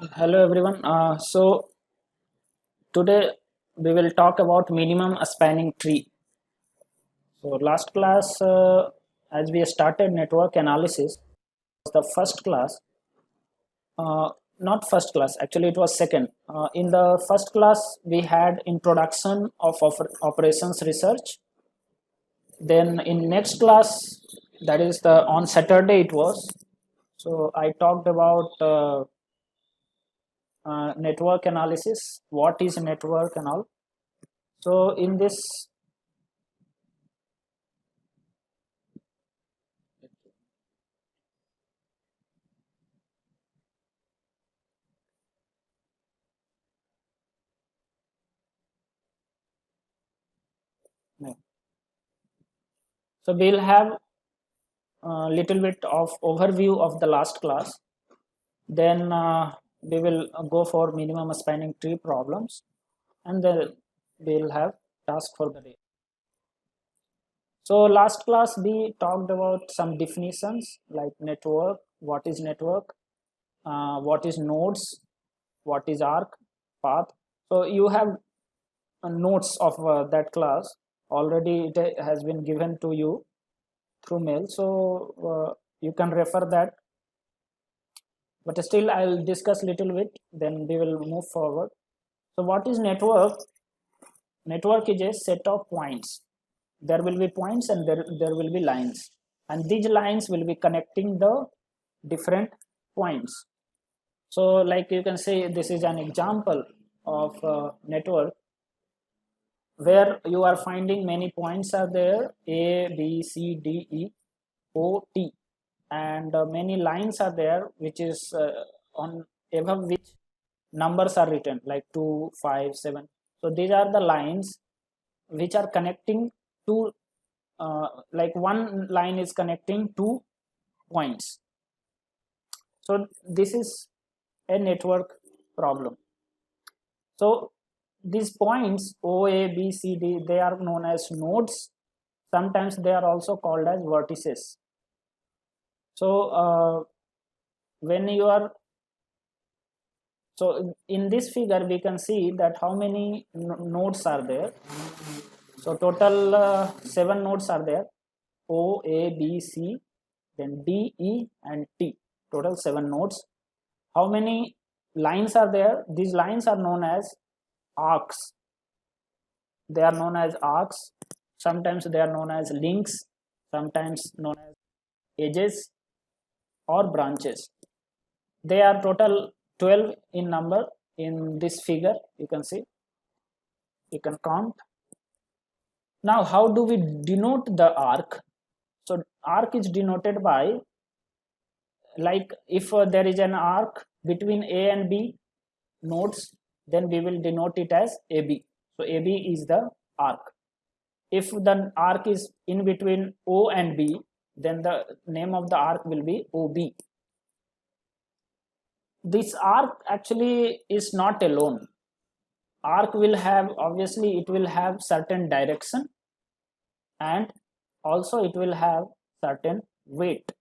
Hello everyone. So today we will talk about minimum spanning tree. So last class, as we started network analysis, was the first class. Uh, Not first class. Actually, it was second. In the first class, we had introduction of operations research. Then in next class, that is the on Saturday it was. So I talked about network analysis. What is network and all. So in this, so we'll have a little bit of overview of the last class. Then we will go for minimum spanning tree problems, and then we'll have task for the day. So last class we talked about some definitions like network, what is network, what is nodes, what is arc, path. So you have notes of that class already. It has been given to you through mail, so you can refer that, but still I'll discuss little bit, then we will move forward. So what is network? Network is a set of points. There will be points and there will be lines, and these lines will be connecting the different points. So like you can say, this is an example of network where you are finding many points are there: a b c d e o t, and many lines are there which is on above which numbers are written like 2, 5, 7. So these are the lines which are connecting two, like one line is connecting two points. So this is a network problem. So these points O, A, B, C, D, they are known as nodes. Sometimes they are also called as vertices. So when you are, so in this figure we can see that how many nodes are there. So total 7 nodes are there: O, A, B, C, then D, E, and T. Total 7 nodes. How many lines are there? These lines are known as arcs. They are known as arcs. Sometimes they are known as links. Sometimes known as edges or branches. They are total 12 in number in this figure. You can see. You can count. Now, how do we denote the arc? So arc is denoted by, like if there is an arc between A and B nodes, then we will denote it as AB. So AB is the arc. If the arc is in between O and B, then the name of the arc will be OB. This arc actually is not alone. Arc will have, obviously it will have certain direction, and also it will have certain weight.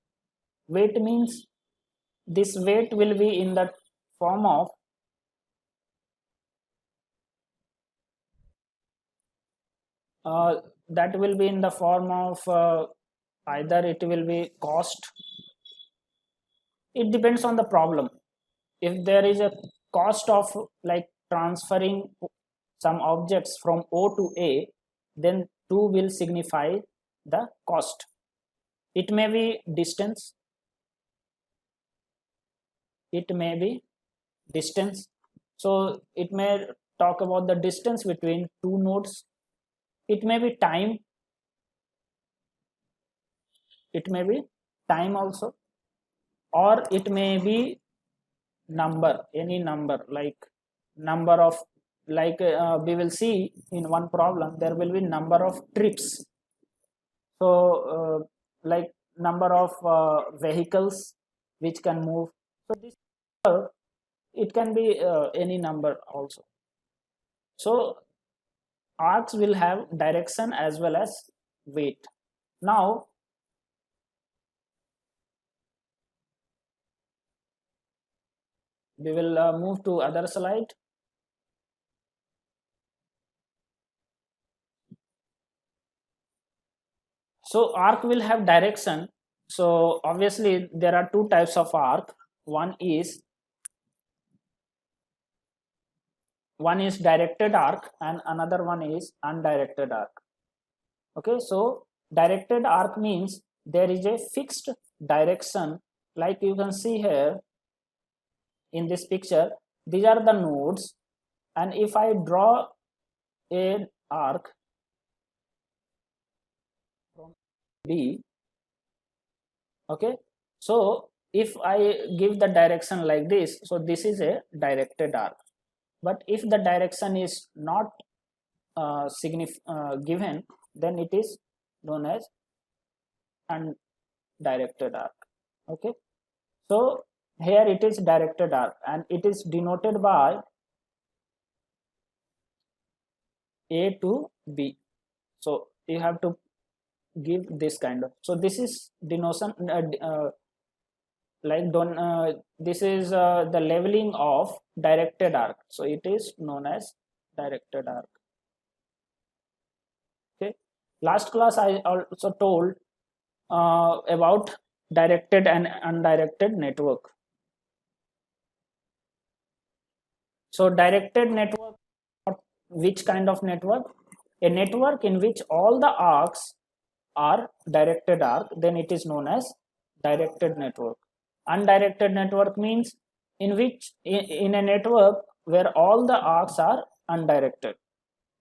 Weight means this weight will be in the form of that will be in the form of either it will be cost. It depends on the problem. If there is a cost of like transferring some objects from O to A, then 2 will signify the cost. It may be distance, it may be distance. So it may talk about the distance between two nodes. It may be time, it may be time also, or it may be number, any number, like number of, like we will see in one problem there will be number of trips. So like number of vehicles which can move. So this, it can be any number also. So arcs will have direction as well as weight. Now We will move to other slide. So arc will have direction. So obviously there are two types of arc. One is directed arc and another one is undirected arc. Okay, so directed arc means there is a fixed direction, like you can see here in this picture. These are the nodes, and if I draw an arc from B, okay, so if I give the direction like this, so this is a directed arc. But if the direction is not given, then it is known as undirected arc. Okay, so here it is directed arc and it is denoted by A to B. So you have to give this kind of, so this is denotion this is the leveling of directed arc, so it is known as directed arc. Okay, last class I also told about directed and undirected network. So directed network, which kind of network? A network in which all the arcs are directed arc, then it is known as directed network. Undirected network means in which in a network where all the arcs are undirected,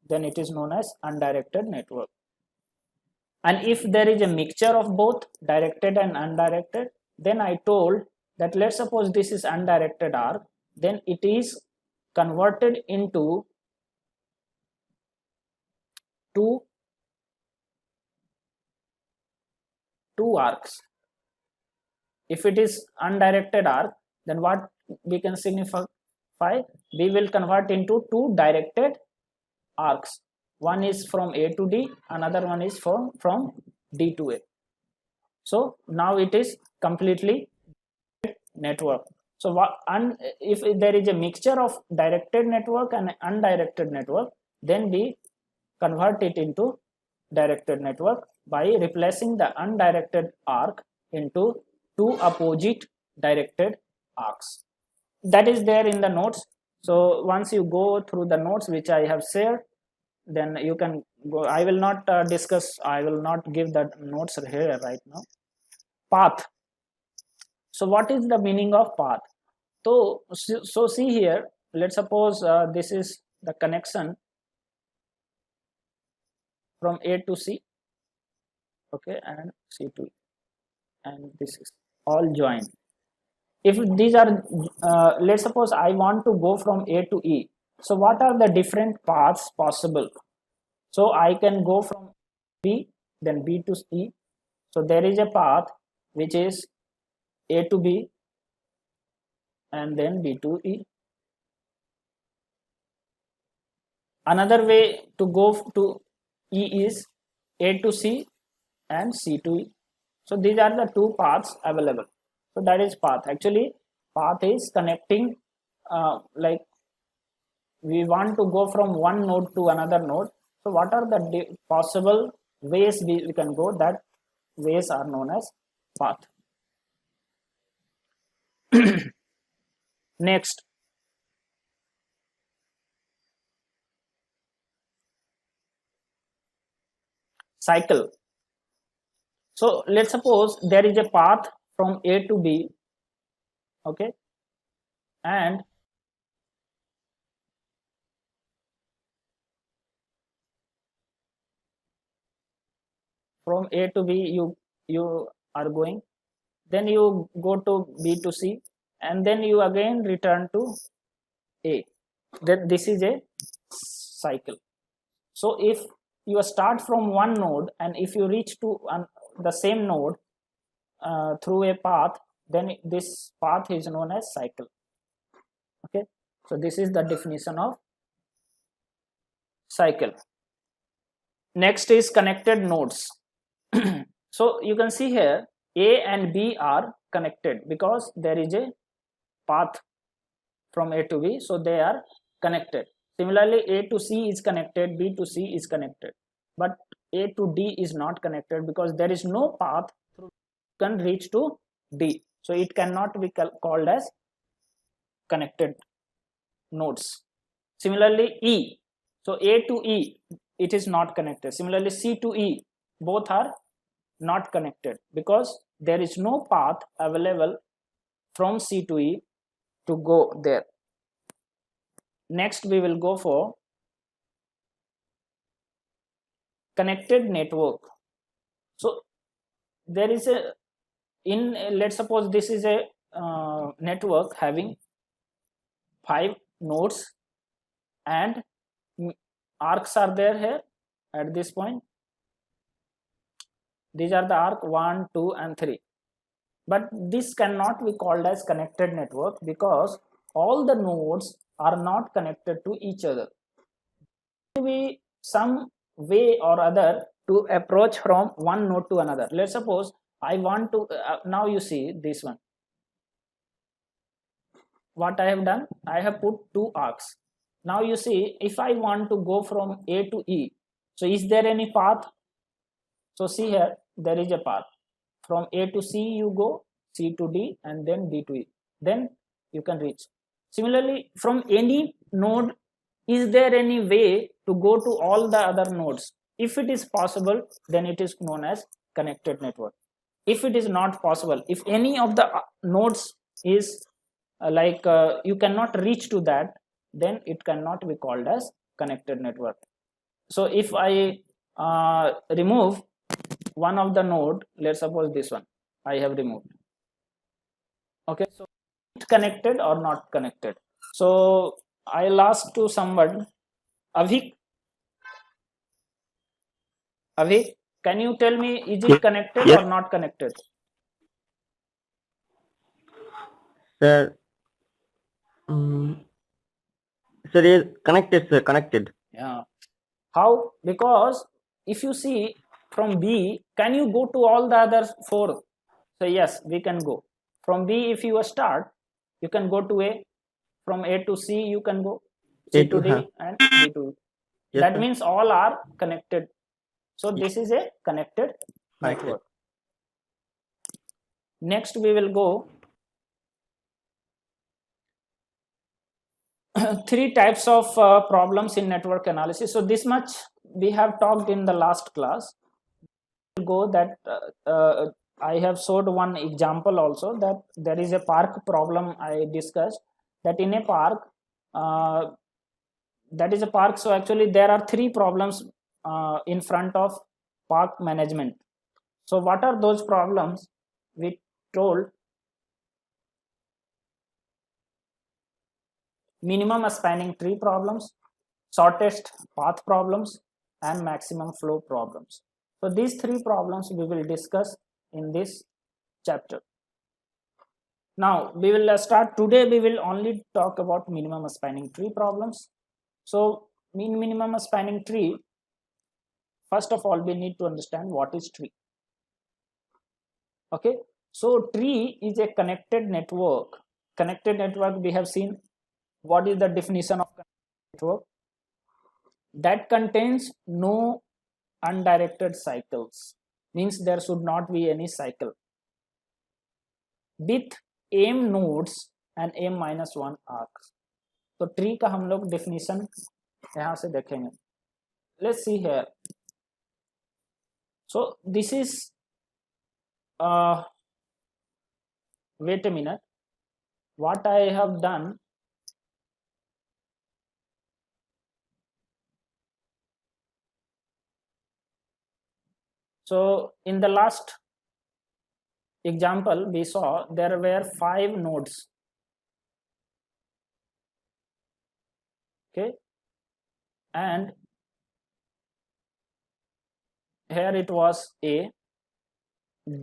then it is known as undirected network. And if there is a mixture of both directed and undirected, then I told that let's suppose this is undirected arc, then it is converted into two arcs. If it is undirected arc, then what we can signify? We will convert into two directed arcs. One is from A to D, another one is from D to A. So now it is completely network. So if there is a mixture of directed network and undirected network, then we convert it into directed network by replacing the undirected arc into two opposite directed arcs. That is there in the notes. So once you go through the notes which I have shared, then you can go. I will not I will not give the notes here right now. Path. So what is the meaning of path? So see here, let's suppose this is the connection from A to C, okay, and C to E, and this is all joined. If these are let's suppose I want to go from A to E, so what are the different paths possible? So I can go from B, then B to E. So there is a path which is A to B and then B to E. Another way to go to E is A to C and C to E. So these are the two paths available. So that is path. Actually, path is connecting, like we want to go from one node to another node. So what are the possible ways we can go? That ways are known as path. Next, cycle. So let's suppose there is a path from A to B, okay, and from A to B you are going, then you go to B to C, and then you again return to A. Then this is a cycle. So if you start from one node and if you reach to the same node through a path, then this path is known as cycle. Okay, so this is the definition of cycle. Next is connected nodes. So you can see here A and B are connected because there is a path from A to B, so they are connected. Similarly, A to C is connected, B to C is connected, but A to D is not connected because there is no path through can reach to D, so it cannot be called as connected nodes. Similarly, E, so A to E, it is not connected. Similarly, C to E, both are not connected because there is no path available from C to E to go there. Next, we will go for connected network. So there is a let's suppose this is a network having 5 nodes and arcs are there here at this point. These are the arc 1, 2 and 3, but this cannot be called as connected network because all the nodes are not connected to each other. There will be some way or other to approach from one node to another. Let's suppose I want to now you see this one. What I have done, I have put 2 arcs. Now you see, if I want to go from A to E, so is there any path? So see here, there is a path. From A to C you go, C to D and then D to E. Then you can reach. Similarly, from any node, is there any way to go to all the other nodes? If it is possible, then it is known as connected network. If it is not possible, if any of the nodes is you cannot reach to that, then it cannot be called as connected network. So if I remove one of the node, let's suppose this one I have removed. Okay, so it's connected or not connected. So I'll ask to someone, Avik, can you tell me, is it connected Yes. or not connected? Sir, sir, is connected, sir, connected. Yeah. How? Because if you see from B, can you go to all the other 4? So yes, we can go. From B, if you start, you can go to A. From A to C, you can go. C to D and D to E. Yes, That sir. means all are connected. So this is a connected network. Next, we will go 3 types of problems in network analysis. So this much we have talked in the last class. Go that I have showed one example also, that there is a park problem I discussed, that in a park, that is a park. So actually there are 3 problems in front of park management. So what are those problems? We told minimum spanning tree problems, shortest path problems and maximum flow problems. So these 3 problems we will discuss in this chapter. Now we will start today. We will only talk about minimum spanning tree problems. So in minimum spanning tree, first of all we need to understand what is tree. Okay, so tree is a connected network. Connected network, we have seen what is the definition of network. That contains no undirected cycles, means there should not be any cycle, with m nodes and m-1 arcs. तो tree का हम लोग definition यहाँ से देखेंगे. Let's see here. So this is wait a minute, what I have done, so in the last example we saw there were 5 nodes. Okay, and here it was A,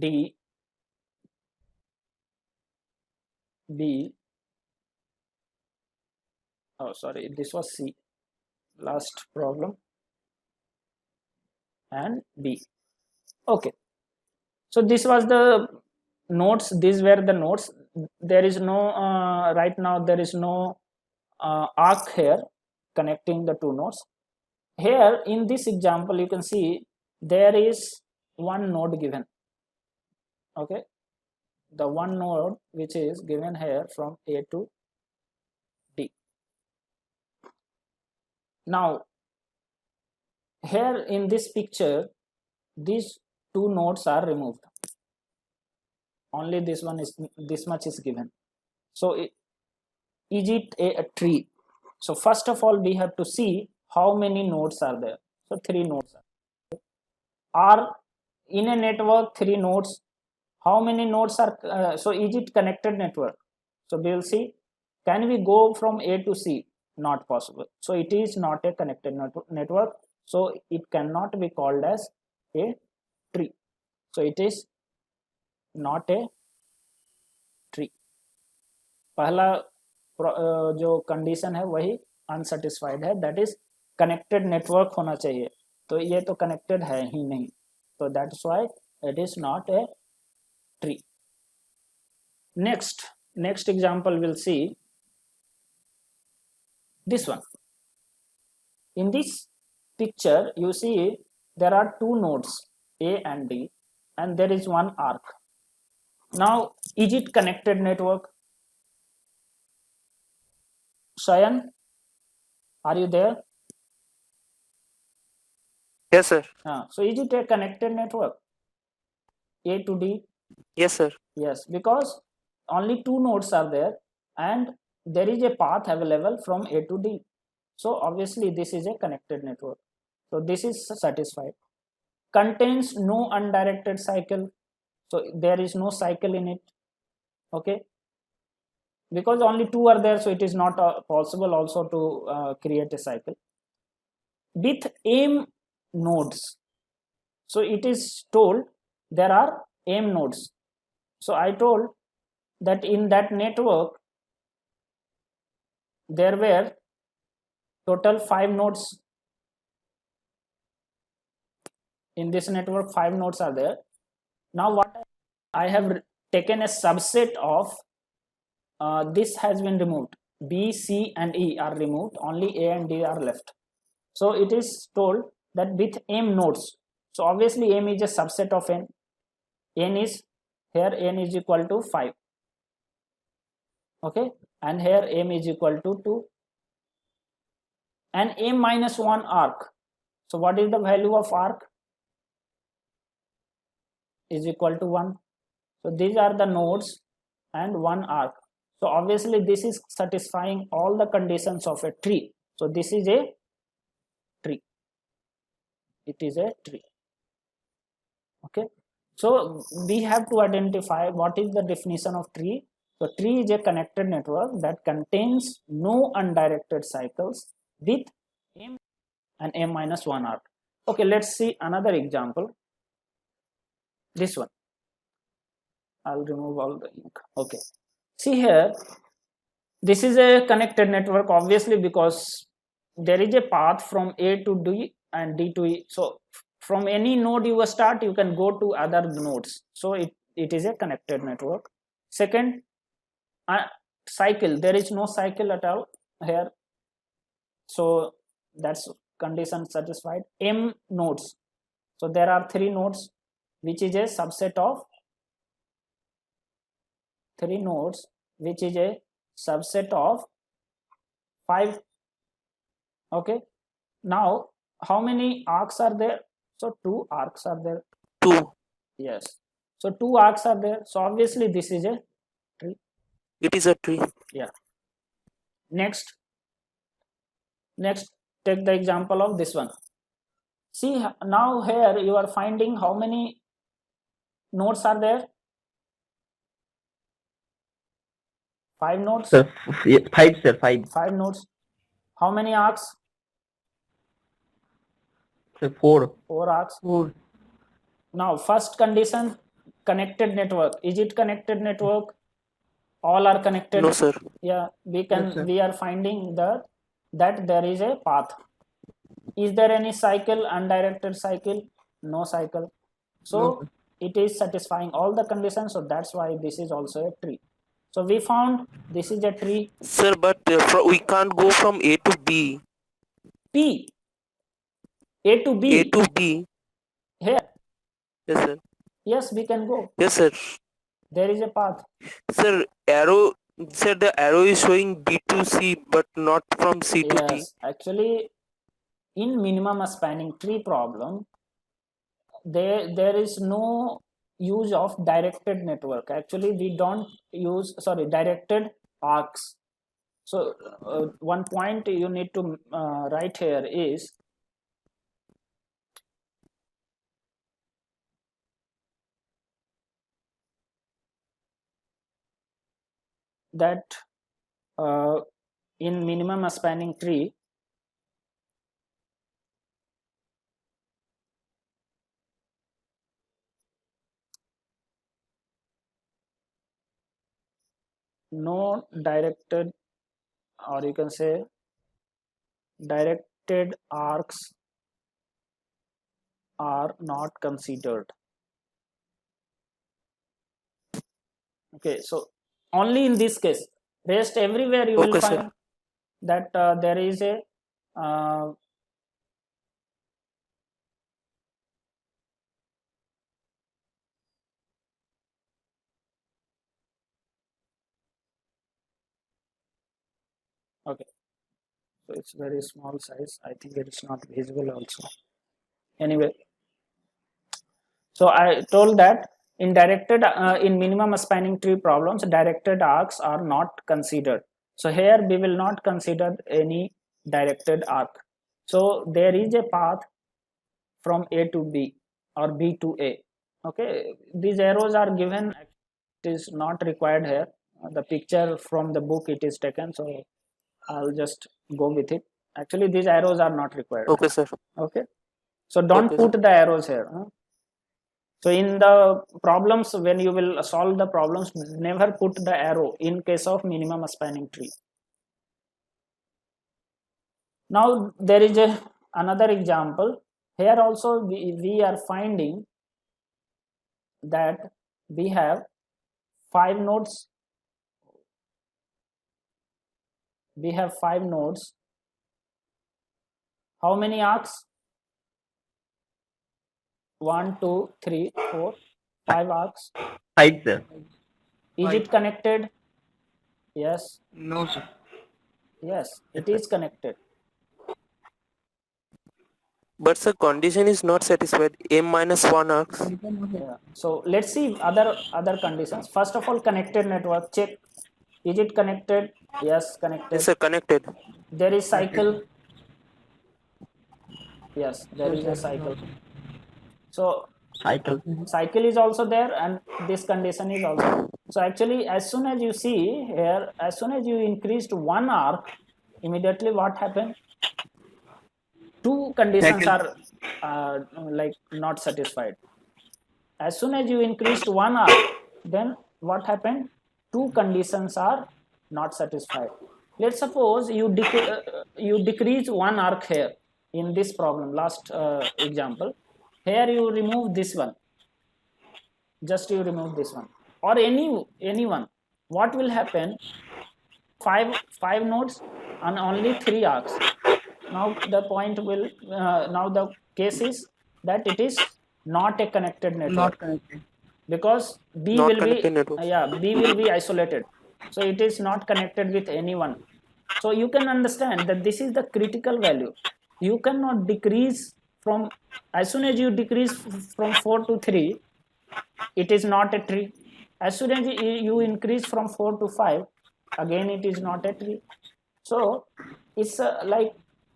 D, B, oh sorry, this was C, last problem, and B. Okay, so this was the nodes, these were the nodes. there is no right now there is no arc here connecting the two nodes. Here in this example you can see there is one node given. Okay, the one node which is given here from A to D. Now here in this picture these two nodes are removed, only this one is, this much is given. So is it a tree? So first of all we have to see how many nodes are there. So 3 nodes are in a network, 3 nodes. How many nodes are so is it connected network? So we will see, can we go from A to C? Not possible. So it is not a connected network, so it cannot be called as a tree. So it is not a tree. पहला जो condition है वही unsatisfied है, that is connected network होना चाहिए, तो ये तो कनेक्टेड है ही नहीं, तो that is why it is not a tree. Next example we'll see this one. In this picture you see there are 2 nodes A and D and there is one arc. Now is it connected network? Shayan, are you there? Yes, sir. So is it a connected network? A to D? Yes, sir. Yes, because only 2 nodes are there and there is a path available from A to D. So obviously this is a connected network. So this is satisfied. Contains no undirected cycle. So there is no cycle in it. Okay. Because only 2 are there, so it is not possible also to create a cycle. With M nodes. So it is told there are M nodes. So I told that in that network there were total 5 nodes. In this network 5 nodes are there. Now what I have taken a subset of this has been removed. B, C and E are removed, only A and D are left. So it is told that with M nodes, so obviously M is a subset of N. N is here, N is equal to 5. Okay, and here M is equal to 2 and M minus 1 arc. So what is the value of arc? Is equal to 1. So these are the nodes and 1 arc. So obviously this is satisfying all the conditions of a tree. So this is a tree. It is a tree. Okay. So we have to identify what is the definition of tree. So tree is a connected network that contains no undirected cycles with M and M minus 1 arc. Okay, let's see another example. This one. I'll remove all the ink. Okay. See here, this is a connected network obviously because there is a path from A to D and D to E. So from any node you start, you can go to other nodes. So it is a connected network. Second, cycle. There is no cycle at all here. So that's condition satisfied. M nodes. So there are 3 nodes, which is a subset of 3 nodes, which is a subset of 5. Okay. Now how many arcs are there? So 2 arcs are there. 2. Yes. So 2 arcs are there. So obviously this is a tree. It is a tree. Yeah. Next, take the example of this one. See now here you are finding how many nodes are there? 5 nodes. Sir, 5, sir, 5. 5 nodes. How many arcs? Sir, 4. 4 arcs. 4. Now first condition, connected network. Is it connected network? All are connected. No, sir. Yeah, we are finding that there is a path. Is there any cycle, undirected cycle? No cycle. So No. it is satisfying all the conditions. So that's why this is also a tree. So we found this is a tree Sir, but we can't go from A to B. P. A to B. A to B. Here. Yes, sir. Yes, we can go. Yes, sir. There is a path. Sir, arrow. Sir, the arrow is showing B to C, but not from C to D. Yes, actually, in minimum spanning tree problem, there is no use of directed network. Actually, we don't use directed arcs. So one point you need to write here is that in minimum spanning tree, no directed, or you can say directed arcs are not considered. Okay, so only in this case. Rest everywhere you will Okay, sir. find that there is a okay, so it's very small size. I think it is not visible also. Anyway, so I told that in directed in minimum spanning tree problems, directed arcs are not considered. So here we will not consider any directed arc. So there is a path from A to B or B to A. Okay, these arrows are given. It is not required here. The picture from the book it is taken, so I'll just go with it. Actually, these arrows are not required. Okay, sir. Okay, so don't Okay, put sir. the arrows here. So in the problems, when you will solve the problems, never put the arrow in case of minimum spanning tree. Now there is another example. Here also we are finding that we have 5 nodes. We have 5 nodes. How many arcs? 1, 2, 3, 4, 5 arcs. 5, sir. Is it connected? Yes. No, sir. Yes, it is connected. But sir, condition is not satisfied. M minus 1 arcs. Yeah. So let's see other conditions. First of all, connected network. Check. Is it connected? Yes, connected. Yes, sir. Connected. There is cycle. Yes, there is a cycle. So cycle is also there, and this condition is also. So actually, as soon as you see here, as soon as you increased 1 arc, immediately what happened? 2 conditions are like not satisfied. As soon as you increased 1 arc, then what happened? 2 conditions are not satisfied. Let's suppose you decrease 1 arc here in this problem, last example. Here you remove this one. Just you remove this one, or anyone. What will happen? 5 nodes and only 3 arcs. Now the point will now the case is that it is not a connected network. Not connected. Because B Not will be connected network. B will be isolated, so it is not connected with anyone. So you can understand that this is the critical value. You cannot decrease from, as soon as you decrease from 4 to 3, it is not a tree. As soon as you increase from 4 to 5, again it is not a tree. So it's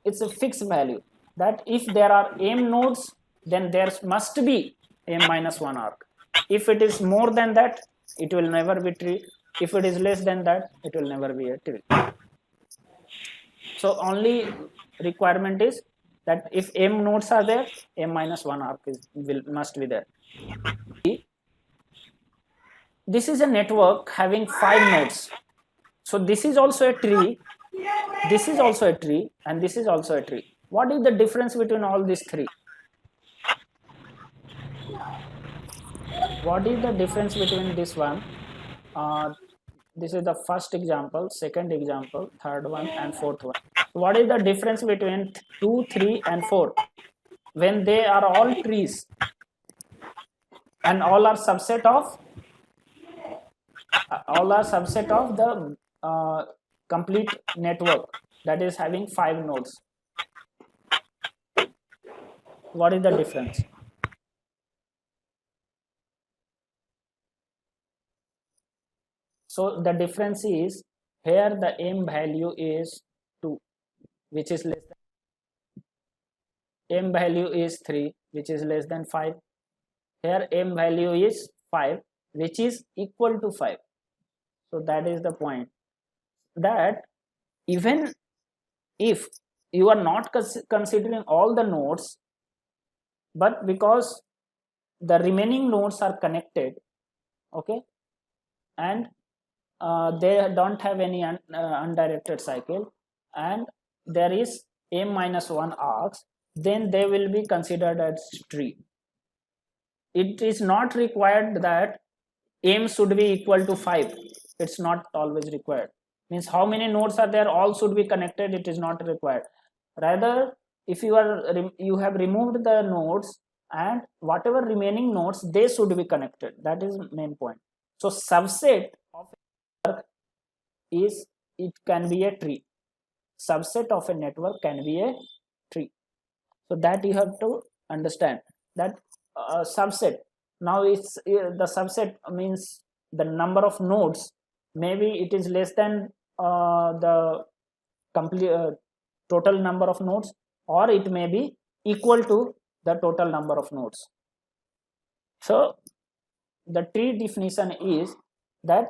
it's a fixed value, that if there are m nodes, then there must be m minus 1 arc. If it is more than that, it will never be tree. If it is less than that, it will never be a tree. So only requirement is that if m nodes are there, m minus 1 arc must be there. This is a network having 5 nodes. So this is also a tree, this is also a tree, and this is also a tree. What is the difference between all these 3? What is the difference between this one, this is the first example, second example, third one, and fourth one. What is the difference between 2, 3, and 4? When they are all trees and all are subset of the complete network that is having 5 nodes. What is the difference? So the difference is here the m value is 2, which is less than, m value is 3, which is less than 5. Here m value is 5, which is equal to 5. So that is the point, that even if you are not considering all the nodes, but because the remaining nodes are connected, okay, and they don't have any undirected cycle, and there is m minus 1 arcs, then they will be considered as tree. It is not required that m should be equal to 5. It's not always required. Means how many nodes are there, all should be connected, it is not required. Rather, if you have removed the nodes, and whatever remaining nodes, they should be connected. That is main point. So subset of is, it can be a tree. Subset of a network can be a tree. So that you have to understand, that subset, now it's the subset means the number of nodes, maybe it is less than the complete total number of nodes, or it may be equal to the total number of nodes. So the tree definition is that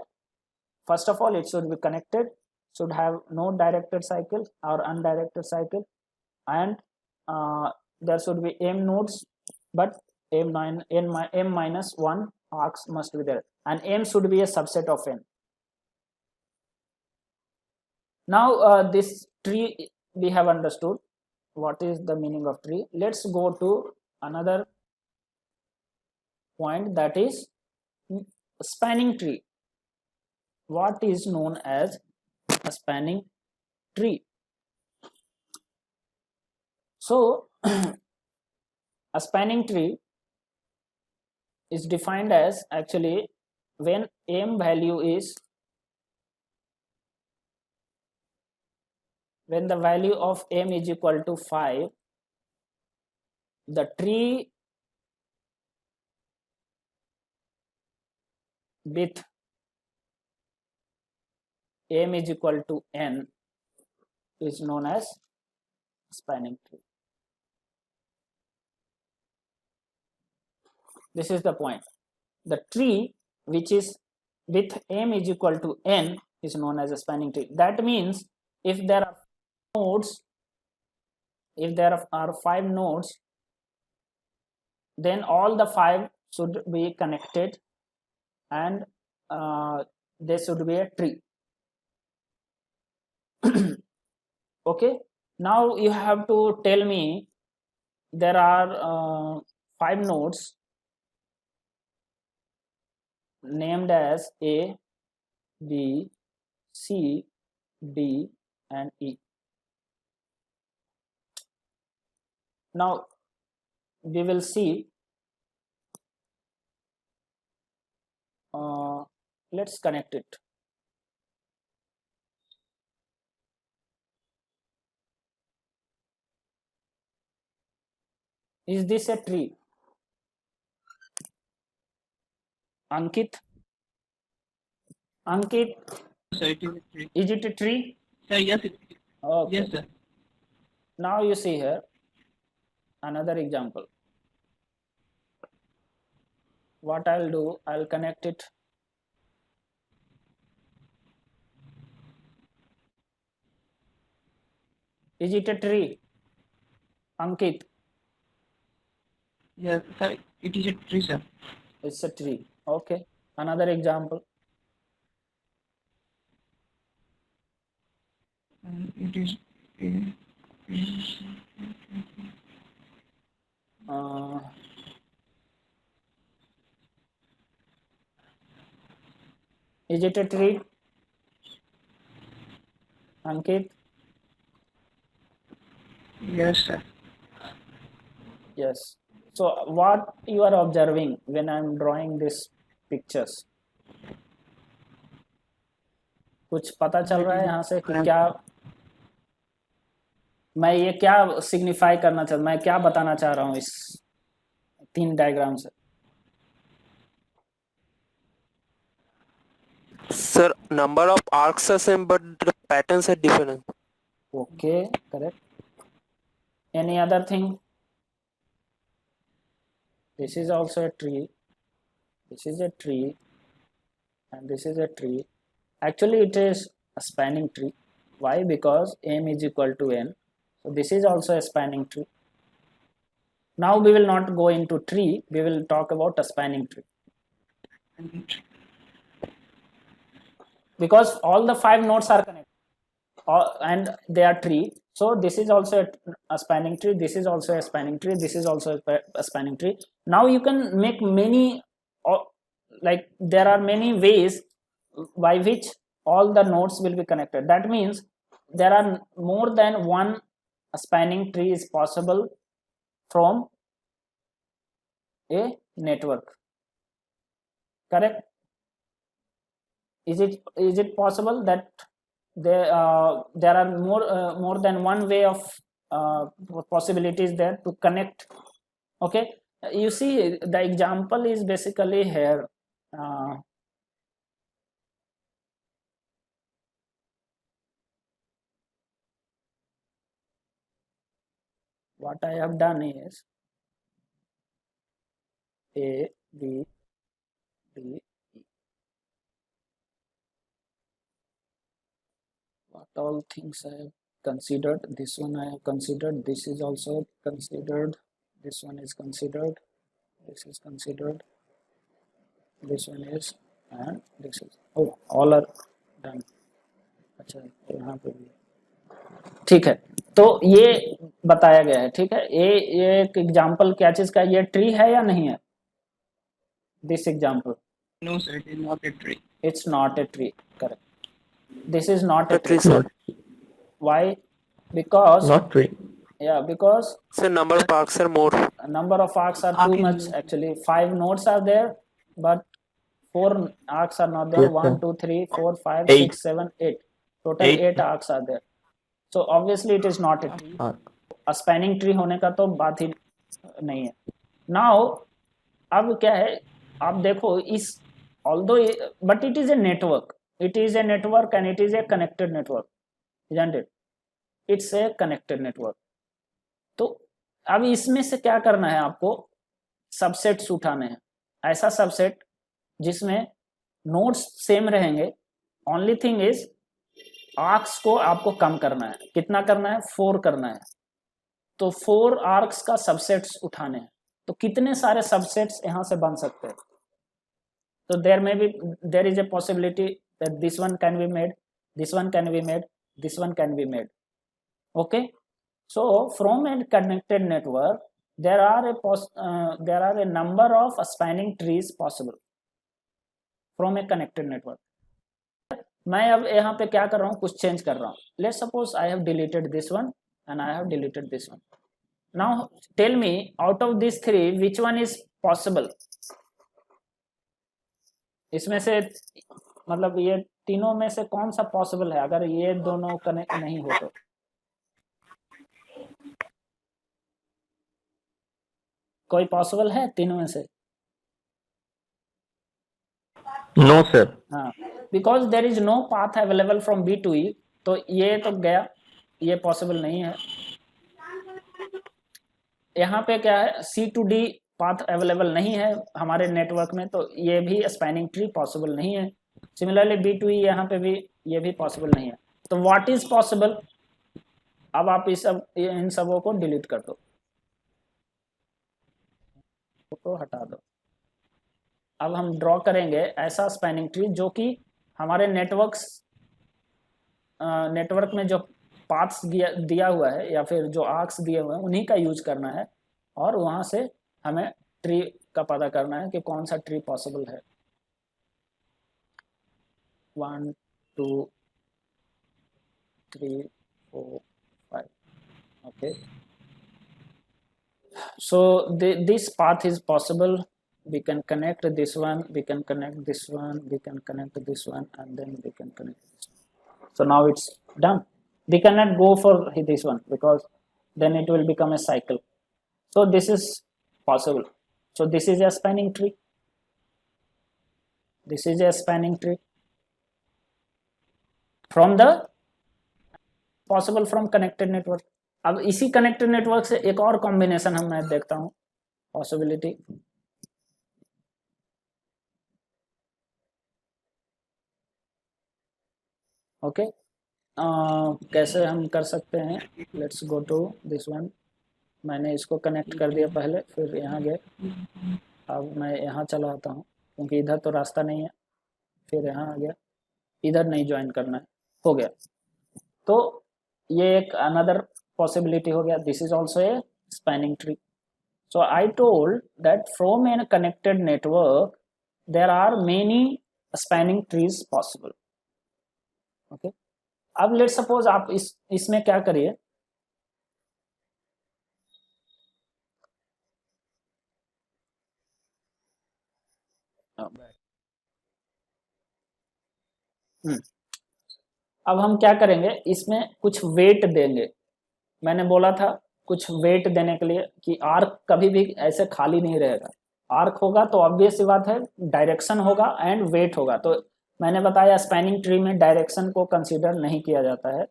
first of all it should be connected, should have no directed cycle or undirected cycle, and there should be m nodes, but m minus 1 arcs must be there, and m should be a subset of n. Now this tree we have understood what is the meaning of tree. Let's go to another point, that is spanning tree. What is known as a spanning tree? So a spanning tree is defined as, actually, when m value is, when the value of m is equal to 5, the tree with m is equal to n is known as spanning tree. This is the point. The tree which is with m is equal to n is known as a spanning tree. That means if there are nodes, if there are 5 nodes, then all the 5 should be connected, and there should be a tree. Okay, now you have to tell me there are 5 nodes named as A, B, C, D, and E. Now we will see, let's connect it. Is this a tree? Ankit? Ankit, Sir, it is a tree. is it a tree? Sir, yes, Okay. yes, sir. Now you see here another example. What I'll do, I'll connect it. Is it a tree? Ankit, Yes, sir, it is a tree, sir. it's a tree. Okay. Another example. And it is a Is it a tree? Ankit? Yes, sir. Yes. So what you are observing when I'm drawing these pictures? कुछ पता चल रहा है यहाँ से कि क्या मैं ये क्या सिग्निफाई करना चाहता, मैं क्या बताना चाह रहा हूँ इस 3 डायग्राम से? Sir, number of arcs are same, but the patterns are different. Okay, correct. Any other thing? This is also a tree. This is a tree, and this is a tree. Actually, it is a spanning tree. Why? Because m is equal to n. So this is also a spanning tree. Now we will not go into tree. We will talk about a spanning tree. Because all the 5 nodes are connected, and they are tree. So this is also a spanning tree. This is also a spanning tree. This is also a spanning tree. Now you can make many, like there are many ways by which all the nodes will be connected. That means there are more than one spanning tree is possible from a network. Correct? Is it possible that there are more than one way of possibilities there to connect? Okay, you see the example is basically here. What I have done is A, B, D, E. What all things I have considered? This one I have considered. This is also considered. This one is considered. This is considered. This one is, and this is. Oh, all are done. अच्छा यहाँ पे भी ठीक है. तो ये बताया गया है. ठीक है, ये एक एग्जांपल क्या चीज का, ये ट्री है या नहीं है? This example. No, sir, it is not a tree. It's not a tree. Correct. This is not a Not tree, tree. sir. Why? Because Not tree. yeah, because Sir, number of arcs are more. number of arcs are Arc too is much. more. Actually 5 nodes are there, but 4 arcs are not there. Yes, 1 sir. 2 3 4 5 Eight. 6 7 8. Total Eight. 8 arcs are there. So obviously it is not a tree. Arc. Spanning tree होने का तो बात ही नहीं है. Now अब क्या है, आप देखो इस although but it is a network, it is a network and it is a connected network, isn't it? It's a connected network. तो अब इसमें से क्या करना है आपको, सबसेट्स उठाने हैं. ऐसा सबसेट जिसमें नोड्स सेम रहेंगे. ओनली थिंग इज आर्क्स को आपको कम करना है. कितना करना है? 4 करना है. तो 4 आर्क्स का सबसेट्स उठाने हैं. तो कितने सारे सबसेट्स यहां से बन सकते हैं? तो there is a possibility that this one can be made, this one can be made, this one can be made. Okay, so from a connected network there are a number of spanning trees possible from a connected network. मैं अब यहाँ पे क्या कर रहा हूँ, कुछ change कर रहा हूँ. Let's suppose I have deleted this one and I have deleted this one. Now tell me, out of these 3 which one is possible? इसमें से मतलब ये तीनों में से कौन सा पॉसिबल है अगर ये दोनों कनेक्ट नहीं हो तो? कोई पॉसिबल है तीनों में से? No, sir. हाँ, because there is no path available from B to E. तो ये तो गया, ये पॉसिबल नहीं है. यहाँ पे क्या है, C to D path available नहीं है हमारे नेटवर्क में, तो ये भी स्पैनिंग ट्री पॉसिबल नहीं है. सिमिलरली B to E यहाँ पे भी ये भी पॉसिबल नहीं है. तो व्हाट इज पॉसिबल? अब आप इन सबों को डिलीट कर दो, तो हटा दो. अब हम ड्रॉ करेंगे ऐसा स्पैनिंग ट्री जो कि हमारे नेटवर्क में जो पाथ्स दिया हुआ है या फिर जो आर्क्स दिए हुए हैं उन्हीं का यूज करना है, और वहां से हमें ट्री का पता करना है कि कौन सा ट्री पॉसिबल है. 1 2 3 4 5. Okay, so this path is possible. We can connect this one, we can connect this one, we can connect this one, and then we can connect this one. So now it's done. We cannot go for this one because then it will become a cycle. So this is possible. So this is a spanning tree. This is a spanning tree from the possible from connected network. अब इसी connected network से एक और combination मैं देखता हूं possibility. Okay, कैसे हम कर सकते हैं? Let's go to this one. मैंने इसको कनेक्ट कर दिया पहले, फिर यहाँ गए. अब मैं यहाँ चला आता हूँ क्योंकि इधर तो रास्ता नहीं है. फिर यहाँ आ गया, इधर नहीं ज्वाइन करना है, हो गया. तो ये एक अनदर possibility हो गया. This is also a spanning tree. So I told that from a connected network there are many spanning trees possible. Okay, अब let's suppose आप इसमें क्या करिए, अब हम क्या करेंगे, इसमें कुछ वेट देंगे. मैंने बोला था कुछ वेट देने के लिए कि आर्क कभी भी ऐसे खाली नहीं रहेगा. आर्क होगा तो ऑब्वियस सी बात है डायरेक्शन होगा एंड वेट होगा. तो मैंने बताया स्पैनिंग ट्री में डायरेक्शन को कंसीडर नहीं किया जाता है,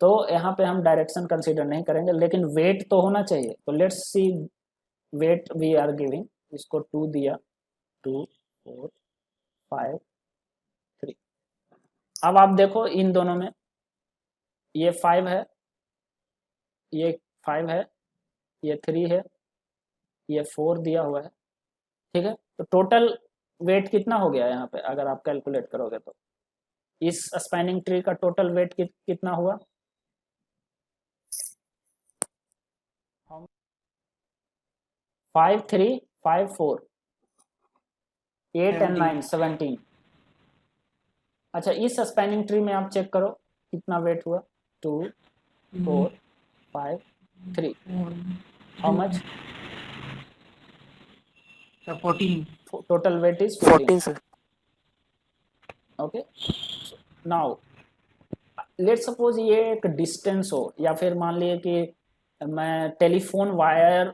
तो यहाँ पे हम डायरेक्शन कंसीडर नहीं करेंगे, लेकिन वेट तो होना चाहिए. तो let's see weight we are giving. इसको 2 दिया, 2 4 5 3. अब आप देखो इन दोनों में ये 5 है, ये 5 है, ये 3 है, ये 4 दिया हुआ है. ठीक है, तो टोटल वेट कितना हो गया यहाँ पे अगर आप कैलकुलेट करोगे तो इस स्पैनिंग ट्री का टोटल वेट कितना हुआ? 5 3 5 4 8 and 9 17. अच्छा, इस स्पैनिंग ट्री में आप चेक करो कितना वेट हुआ. 2 4 5 3. How much? 14. Total weight is 14 sir. Okay, now let's suppose ये एक डिस्टेंस हो, या फिर मान लिए कि मैं टेलीफोन वायर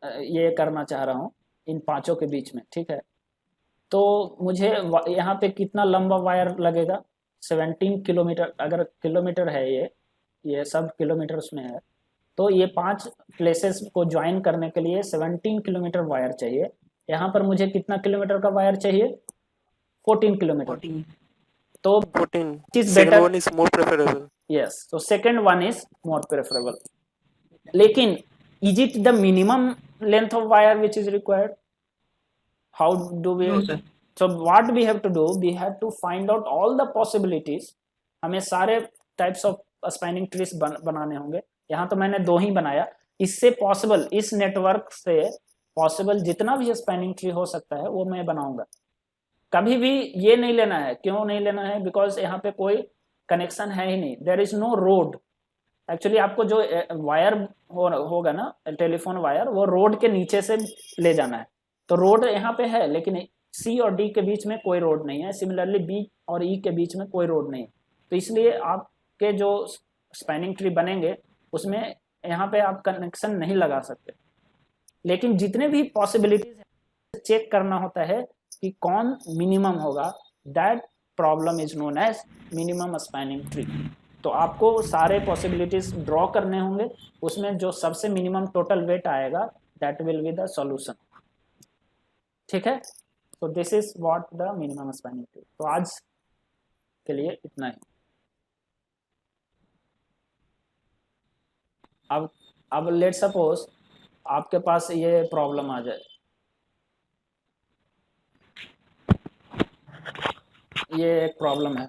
ये करना चाह रहा हूँ इन पांचों के बीच में. ठीक है, तो मुझे यहाँ पे कितना लंबा वायर लगेगा? 17 किलोमीटर. अगर किलोमीटर है ये सब किलोमीटर्स में है, तो ये 5 प्लेसेस को ज्वाइन करने के लिए 17 किलोमीटर वायर चाहिए. यहाँ पर मुझे कितना किलोमीटर का वायर चाहिए? 14 किलोमीटर. 14. तो 14. is Second better. one is more preferable. Yes, so second one is more preferable. लेकिन is it the minimum length of wire which is required? How do we? No, sir. So what we have to do, we have to find out all the possibilities. हमें सारे types of spanning trees बनाने होंगे. यहाँ तो मैंने 2 ही बनाया. इससे possible, इस नेटवर्क से पॉसिबल जितना भी स्पैनिंग ट्री हो सकता है वो मैं बनाऊंगा. कभी भी ये नहीं लेना है. क्यों नहीं लेना है? बिकॉज यहाँ पे कोई कनेक्शन है ही नहीं. There is no road. Actually आपको जो वायर होगा ना, टेलीफोन वायर, वो रोड के नीचे से ले जाना है. तो रोड यहाँ पे है, लेकिन सी और डी के बीच में कोई रोड नहीं है. सिमिलरली बी और ई के बीच में कोई रोड नहीं है. तो इसलिए आपके जो स्पैनिंग ट्री बनेंगे उसमें यहाँ पे आप कनेक्शन नहीं लगा सकते. लेकिन जितने भी पॉसिबिलिटीज है चेक करना होता है कि कौन मिनिमम होगा. That problem is known as minimum spanning tree. तो आपको सारे पॉसिबिलिटीज ड्रॉ करने होंगे, उसमें जो सबसे मिनिमम टोटल वेट आएगा that will be the solution. ठीक है, तो this is what the minimum spanning tree. तो आज के लिए इतना ही. अब लेट सपोज आपके पास ये प्रॉब्लम आ जाए. ये एक प्रॉब्लम है.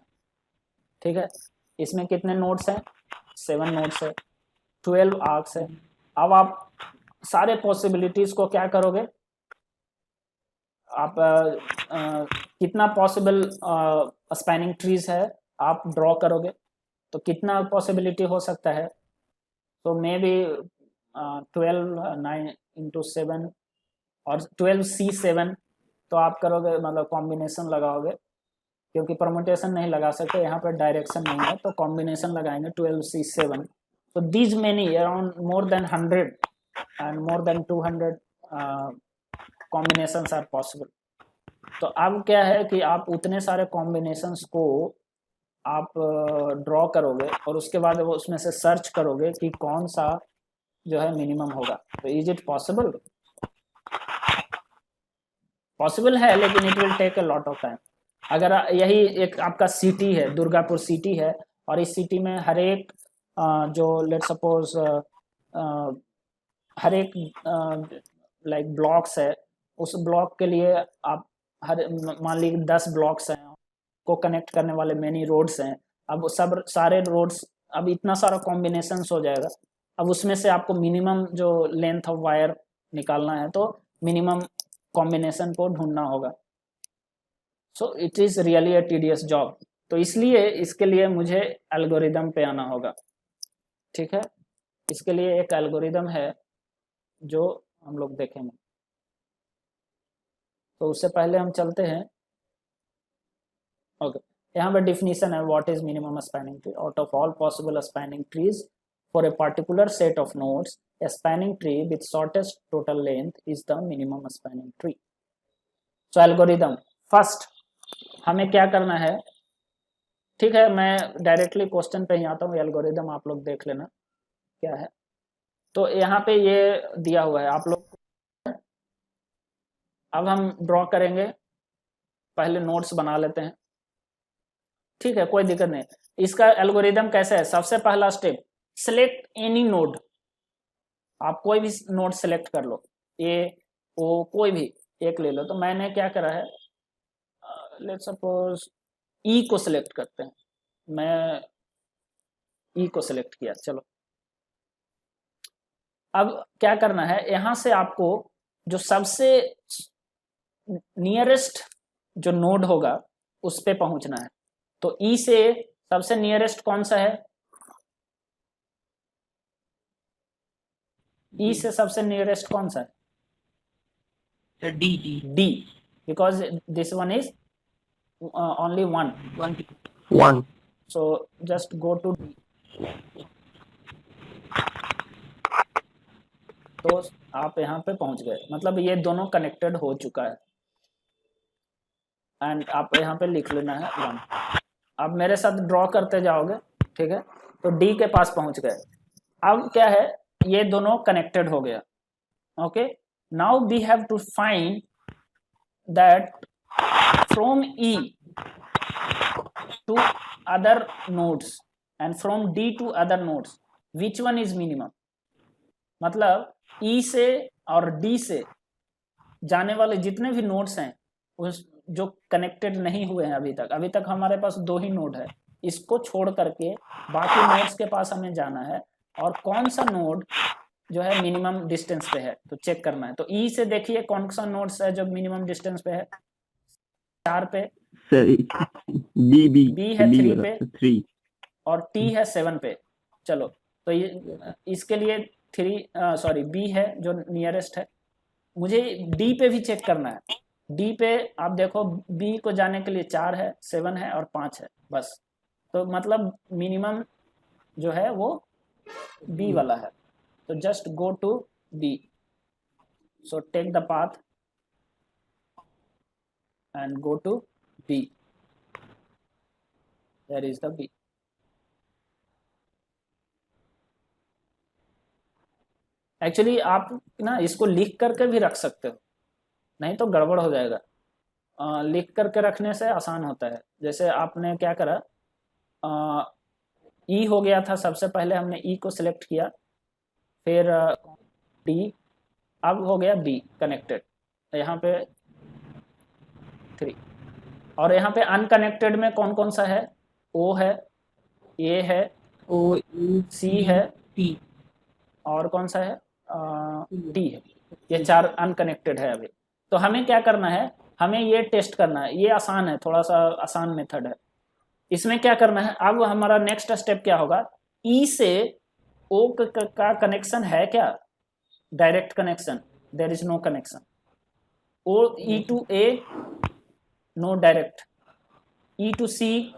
ठीक है, इसमें कितने नोड्स हैं? 7 नोड्स है, 12 आर्क्स है. अब आप सारे पॉसिबिलिटीज को क्या करोगे? आप कितना पॉसिबल स्पैनिंग ट्रीज है आप ड्रॉ करोगे. तो कितना पॉसिबिलिटी हो सकता है? तो मे बी 12 9 इंटू 7 और 12C7, तो आप करोगे मतलब कॉम्बिनेशन लगाओगे, क्योंकि परमुटेशन नहीं लगा सकते यहाँ पर, डायरेक्शन नहीं है, तो कॉम्बिनेशन लगाएंगे 12C7। तो these many around more than 100 and more than 200 combinations are possible. तो अब क्या है कि आप उतने सारे कॉम्बिनेशंस को आप ड्रॉ करोगे और उसके बाद वो उसमें से सर्च करोगे कि कौन सा जो है मिनिमम होगा। तो इज इट पॉसिबल? पॉसिबल है, लेकिन it will take a lot of time. अगर यही एक आपका सिटी है, दुर्गापुर सिटी है, और इस सिटी में हर एक जो लेट सपोज हर एक लाइक ब्लॉक्स है, उस ब्लॉक के लिए आप हर मान लीजिए 10 ब्लॉक्स हैं को कनेक्ट करने वाले मेनी रोड्स हैं। अब सब सारे रोड्स, अब इतना सारा कॉम्बिनेशंस हो जाएगा। अब उसमें से आपको मिनिमम जो लेंथ ऑफ वायर निकालना है, तो मिनिमम कॉम्बिनेशन को ढूंढना होगा। So it is really a tedious job. तो इसलिए इसके लिए मुझे एल्गोरिदम पे आना होगा। ठीक है, इसके लिए एक एल्गोरिदम है जो हम लोग देखेंगे। तो उससे पहले हम चलते हैं। ओके, यहाँ पर डिफिनीशन है what is minimum spanning tree. Out of all possible spanning trees for a particular set of nodes, a spanning tree with shortest total length is the minimum spanning tree. So algorithm first हमें क्या करना है? ठीक है, मैं directly question पे ही आता हूँ, एल्गोरिदम आप लोग देख लेना क्या है। तो यहाँ पे ये दिया हुआ है आप लोग। अब हम ड्रॉ करेंगे, पहले नोड्स बना लेते हैं। ठीक है, कोई दिक्कत नहीं। इसका एल्गोरिदम कैसे है? सबसे पहला स्टेप, सिलेक्ट एनी नोड। आप कोई भी नोड सेलेक्ट कर लो, ए ओ कोई भी एक ले लो। तो मैंने क्या करा है, लेट सपोज ई को सिलेक्ट करते हैं। मैं ई को सिलेक्ट किया, चलो। अब क्या करना है, यहां से आपको जो सबसे नियरेस्ट जो नोड होगा उस पे पहुंचना है। तो ई से सबसे नियरेस्ट कौन सा है? ई से सबसे नियरेस्ट कौन सा है? D, because this one is only one. So just go to D. तो आप यहाँ पे पहुंच गए, मतलब ये दोनों कनेक्टेड हो चुका है। एंड आप यहाँ पे लिख लेना है 1। अब मेरे साथ ड्रॉ करते जाओगे, ठीक है। तो डी के पास पहुंच गए। अब क्या है, ये दोनों कनेक्टेड हो गया। Okay, now we have to find that from E to other nodes and from D to other nodes which one is minimum। मतलब E से और D से जाने वाले जितने भी नोड्स हैं, उस जो कनेक्टेड नहीं हुए हैं अभी तक हमारे पास 2 ही नोड है। इसको छोड़ करके बाकी नोड्स के पास हमें जाना है, और कौन सा नोड जो है मिनिमम डिस्टेंस पे है तो चेक करना है। तो E से देखिए कौन सा नोड्स है जो मिनिमम डिस्टेंस पे है, 4 पे, बी है 3 पे, 3 और टी है 7 पे। चलो, तो ये इसके लिए बी है जो नियरेस्ट है। मुझे डी पे भी चेक करना है। डी पे आप देखो, बी को जाने के लिए 4 है, 7 है और 5 है बस। तो मतलब मिनिमम जो है वो बी वाला है। तो just go to B. So take the path and go to B. There is the B. Actually आप ना इसको लिख करके भी रख सकते हो, नहीं तो गड़बड़ हो जाएगा। लिख करके रखने से आसान होता है। जैसे आपने क्या करा, ई हो गया था, सबसे पहले हमने ई को सिलेक्ट किया, फिर डी, अब हो गया बी कनेक्टेड, यहाँ पे 3, और यहाँ पे अनकनेक्टेड में कौन कौन सा है? ओ है, ए है, ओ सी है, टी, और कौन सा है? टी है। ये 4 अनकनेक्टेड है अभी। तो हमें क्या करना है, हमें ये टेस्ट करना है। ये आसान है, थोड़ा सा आसान मेथड है। इसमें क्या करना है, अब हमारा नेक्स्ट स्टेप क्या होगा, ई से ओ का कनेक्शन है क्या, direct connection, there is no connection, O E to A no direct, E to C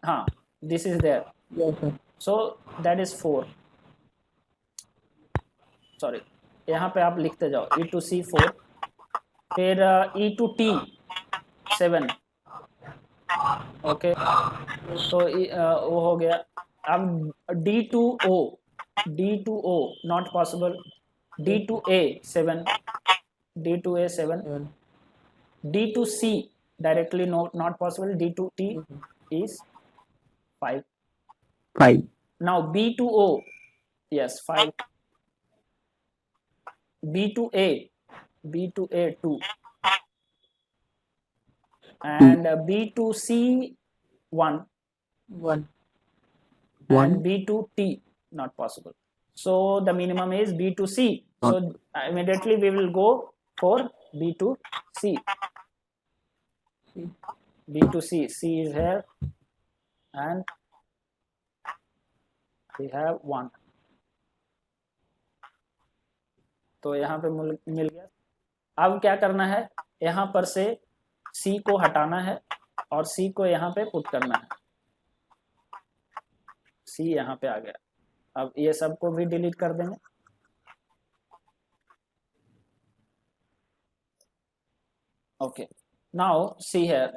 हाँ this is there, Yes, sir. So that is 4, sorry यहाँ पे आप लिखते जाओ, ई टू सी 4, फिर ई टू टी 7, ओके, तो वो हो गया। अब D to O not possible, D to A 7, D to A 7, Seven. D to C directly not possible, D to T is 5. 5. Now B to O, yes 5. B to A 2, and B to C 1, One. and B to T not possible. So the minimum is B to C. So immediately we will go for B to C. C. B to C. C is here, and we have 1. तो यहाँ पे मिल गया। अब क्या करना है, यहाँ पर से C को हटाना है और C को यहाँ पे पुट करना है, C यहाँ पे आ गया। अब ये सबको भी डिलीट कर देंगे। Okay, now see here.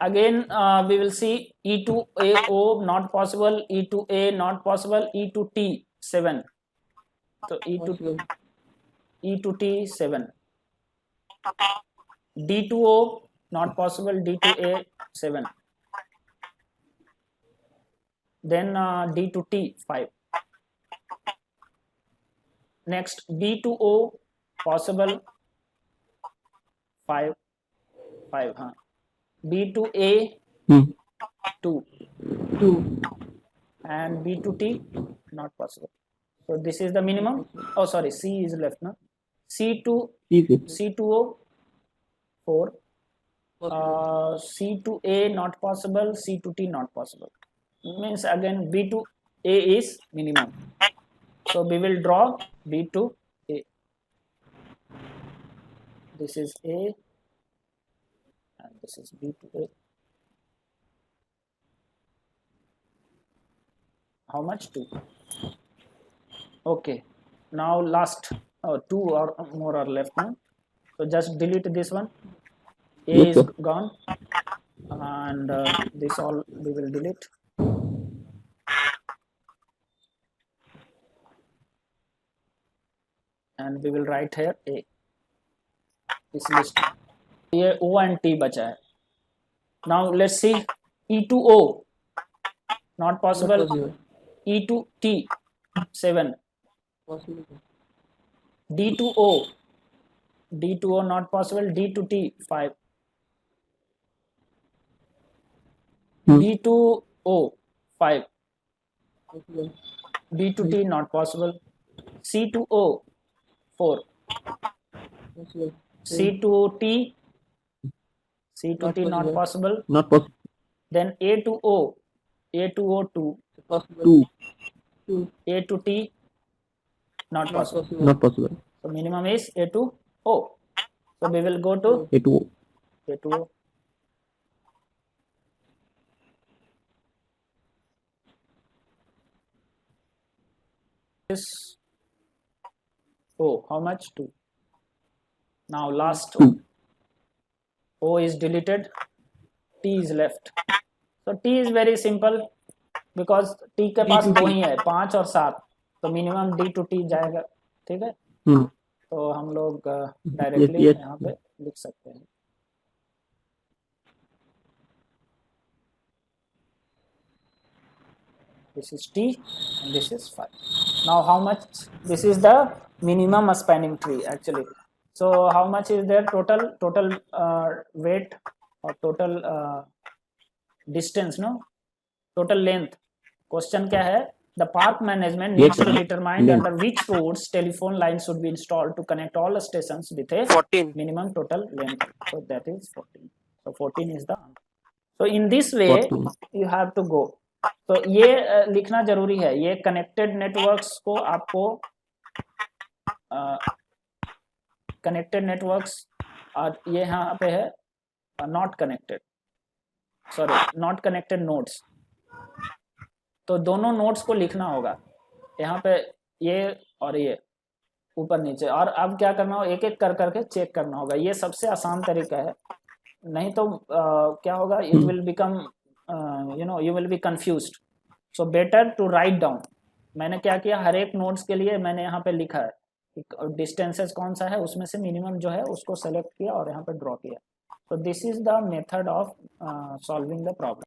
Again we will see E to A O not possible, E to A not possible, E to T 7. So E to T 7. D to O not possible, D to A 7. Then D to T 5. Next B to O possible 5 हाँ. B to A 2 and B to T not possible. So this is the minimum. Oh sorry, C is left now. C to O 4. C to A not possible, C to T not possible. Means again B to A is minimum. So we will draw B to A. This is A and this is B to A. How much? 2. Okay, now last 2 or more are left now. So just delete this one. A Yes, is sir. gone, and this all we will delete. And we will write here A. This list. ये O and T बचा है. Now let's see E to O not possible. E to T 7. Possible. D to O not possible, D to T 5. B to O 5. Possible. B to T not possible. C to O 4. Possible. C to T not possible. Not possible. Then A to O 2. Possible. 2. A to T not possible. Not possible. So minimum is A to O. So we will go to A to O. A to O. This O, how much? 2. Now last O is deleted, T is left. So T is very simple because T के पास 2 ही है, 5 और 7, तो minimum D to T जाएगा, ठीक है। तो हम लोग डायरेक्टली yes. यहाँ पे लिख सकते हैं। This is T and this is 5. Now how much? This is the minimum spanning tree actually. So how much is there total weight or total distance, no? Total length. Question क्या है? The park management needs to determine under which roads telephone lines should be installed to connect all the stations with a 14. minimum total length. So that is 14. So 14 is the answer. So in this way 14. you have to go. तो ये लिखना जरूरी है, ये connected networks को आपको connected networks और ये यहाँ पे है not connected, sorry not connected nodes, तो दोनों नोड्स को लिखना होगा यहाँ पे, ये और ये ऊपर नीचे, और अब क्या करना होगा एक एक कर करके चेक करना होगा, ये सबसे आसान तरीका है, नहीं तो क्या होगा, it will become you will be confused, so better to write down. मैंने क्या किया, हर एक नोड्स के लिए मैंने यहाँ पे लिखा है डिस्टेंसेस कौन सा है, उसमें से मिनिमम जो है उसको सेलेक्ट किया और यहाँ पे ड्रॉ किया। So this is the method of solving the problem.